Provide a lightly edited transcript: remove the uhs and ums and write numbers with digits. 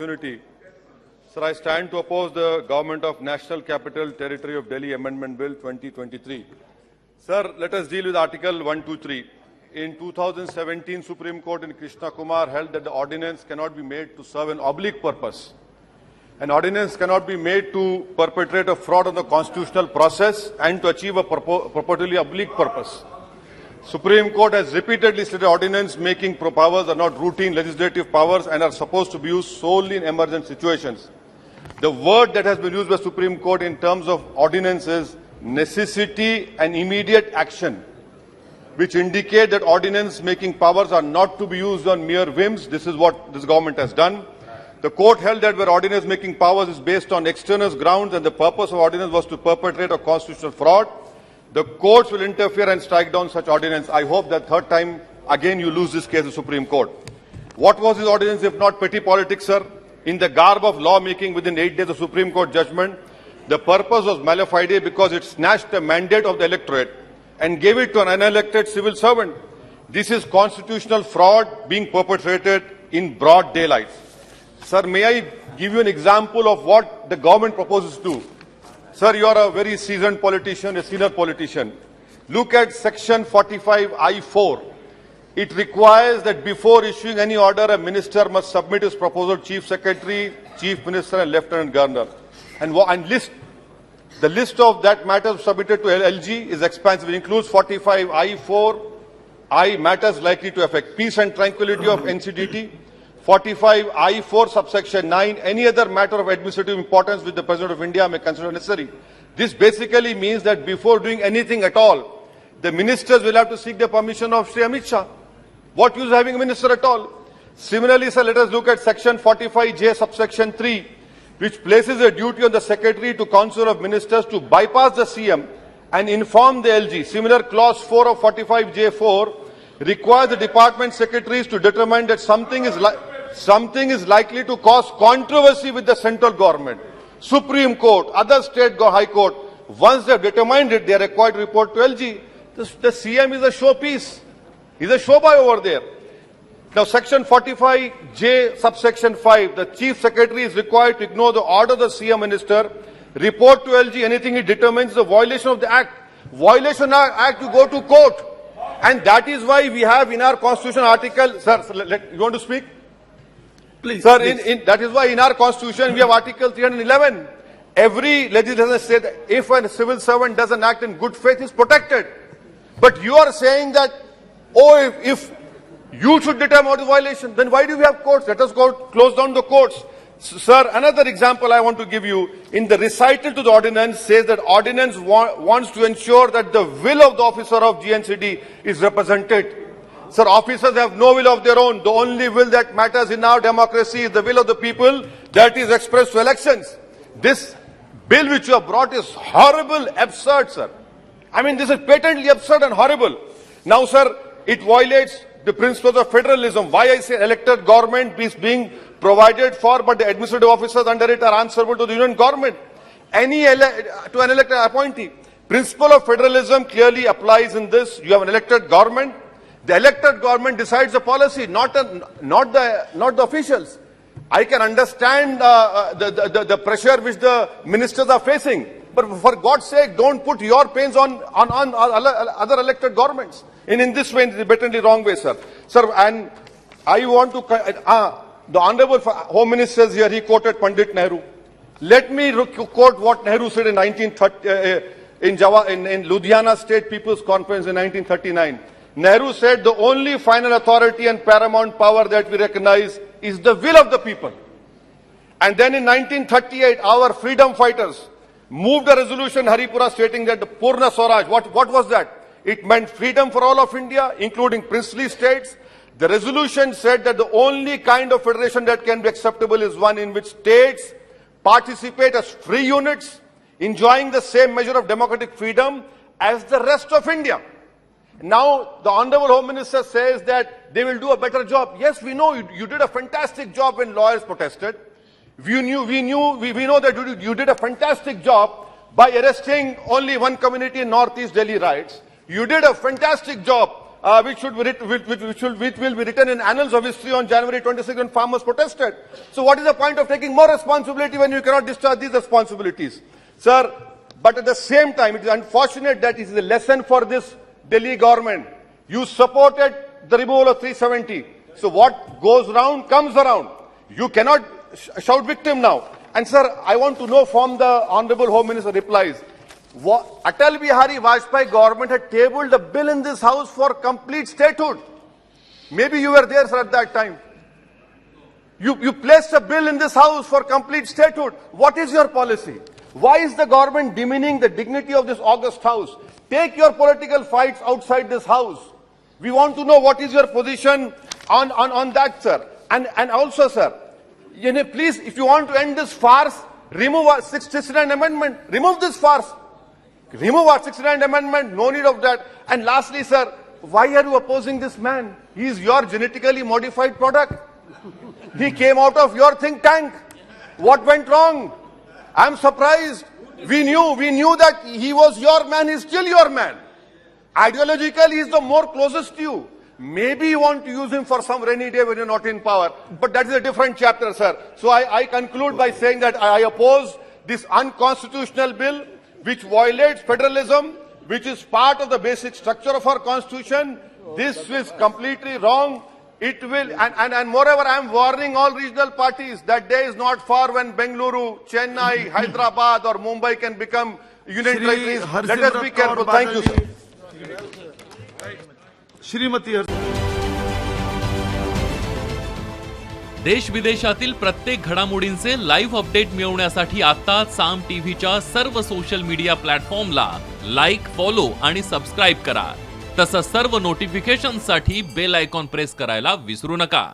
Unity. Sir, I stand to oppose the Government of National Capital Territory of Delhi Amendment Bill 2023. Sir, let us deal with Article 123. In 2017, Supreme Court in Krishna Kumar held that the ordinance cannot be made to serve an oblique purpose. An ordinance cannot be made to perpetrate a fraud on the constitutional process and to achieve a purportedly oblique purpose. Supreme Court has repeatedly stated ordinance making powers are not routine legislative powers and are supposed to be used solely in emergent situations. The word that has been used by Supreme Court in terms of ordinance is necessity and immediate action, which indicate that ordinance making powers are not to be used on mere whims. This is what this government has done. The court held that where ordinance making powers is based on extraneous grounds and the purpose of ordinance was to perpetrate a constitutional fraud, the courts will interfere and strike down such ordinance. I hope that third time again you lose this case to Supreme Court. What was this ordinance if not petty politics, sir? In the garb of lawmaking within 8 days of Supreme Court judgment, the purpose was mala fide because it snatched the mandate of the electorate and gave it to an unelected civil servant. This is constitutional fraud being perpetrated in broad daylight. Sir, may I give you an example of what the government proposes to do? Sir, you are a very seasoned politician, a senior politician. Look at section 45I4. It requires that before issuing any order, a minister must submit his proposal to Chief Secretary, Chief Minister and Lieutenant Governor. And the list of that matters submitted to LG is expansive. It includes 45I4, matters likely to affect peace and tranquility of NCDT, 45I4 subsection 9, any other matter of administrative importance which the President of India may consider necessary. This basically means that before doing anything at all, the ministers will have to seek the permission of Shri Amit Shah. What use having a minister at all? Similarly, sir, let us look at section 45J subsection 3, which places a duty on the Secretary to Council of Ministers to bypass the CM and inform the LG. Similar clause 4 of 45J4 requires the department secretaries to determine that something is likely to cause controversy with the central government, Supreme Court, other state High Court. Once they have determined it, they are required to report to LG. The CM is a showpiece. He's a showboy over there. Now, section 45J subsection 5, the Chief Secretary is required to ignore the order of the CM Minister, report to LG anything he determines the violation of the Act. Violation of the Act, you go to court. And that is why we have in our Constitution article, sir, you want to speak? Please. Sir, that is why in our Constitution we have Article 311. Every legislation says that if a civil servant does an act in good faith, he is protected. But you are saying that, oh, if you should determine what is violation, then why do we have courts? Let us go close down the courts. Sir, another example I want to give you. In the recital to the ordinance says that ordinance wants to ensure that the will of the officer of GNCD is represented. Sir, officers have no will of their own. The only will that matters in our democracy is the will of the people that is expressed through elections. This bill which you have brought is horrible, absurd, sir. I mean, this is patently absurd and horrible. Now, sir, it violates the principles of federalism. Why I say elected government is being provided for, but the administrative officers under it are answerable to the union government. To an elected appointee. Principle of federalism clearly applies in this. You have an elected government. The elected government decides the policy, not the officials. I can understand the pressure which the ministers are facing, but for God's sake, don't put your pains on other elected governments. In this way, in a blatantly wrong way, sir. Sir, and I want to the Honorable Home Minister is here. He quoted Pandit Nehru. Let me quote what Nehru said in 1930 in Ludhiana State People's Conference in 1939. Nehru said the only final authority and paramount power that we recognize is the will of the people. And then in 1938, our freedom fighters moved a resolution in Haripura stating that the Purna Swaraj, what was that? It meant freedom for all of India, including princely states. The resolution said that the only kind of federation that can be acceptable is one in which states participate as free units, enjoying the same measure of democratic freedom as the rest of India. Now, the Honorable Home Minister says that they will do a better job. Yes, we know you did a fantastic job when lawyers protested. We know that you did a fantastic job by arresting only one community in Northeast Delhi riots. You did a fantastic job which will be written in annals of history on January 26 when farmers protested. So what is the point of taking more responsibility when you cannot discharge these responsibilities? Sir, but at the same time, it is unfortunate that it is a lesson for this Delhi government. You supported the removal of 370. So what goes around comes around. You cannot shout victim now. And sir, I want to know from the Honorable Home Minister replies, Atal Bihari Vajpayee government had tabled a bill in this house for complete statehood. Maybe you were there, sir, at that time. You placed a bill in this house for complete statehood. What is your policy? Why is the government demeaning the dignity of this august house? Take your political fights outside this house. We want to know what is your position on that, sir. And also, sir, please, if you want to end this farce, remove our 69 amendment. Remove this farce. Remove our 69 amendment. No need of that. And lastly, sir, why are you opposing this man? He is your genetically modified product. He came out of your think tank. What went wrong? I'm surprised. We knew that he was your man. He's still your man. Ideologically, he's the more closest to you. Maybe you want to use him for some rainy day when you're not in power. But that is a different chapter, sir. So I conclude by saying that I oppose this unconstitutional bill which violates federalism, which is part of the basic structure of our constitution. This is completely wrong. It will, and moreover, I am warning all regional parties that day is not far when Bengaluru, Chennai, Hyderabad or Mumbai can become union territories. Let us be careful. Thank you, sir. Shrimati देश विदेशातील प्रत्येक घडामोडींचे live update मिळवण्यासाठी आता साम टीव्हीच्या सर्व social media प्लॅटफॉर्मला like, follow आणि subscribe करा. तसंच सर्व नोटिफिकेशनसाठी बेल आयकॉन प्रेस करायला विसरू नका.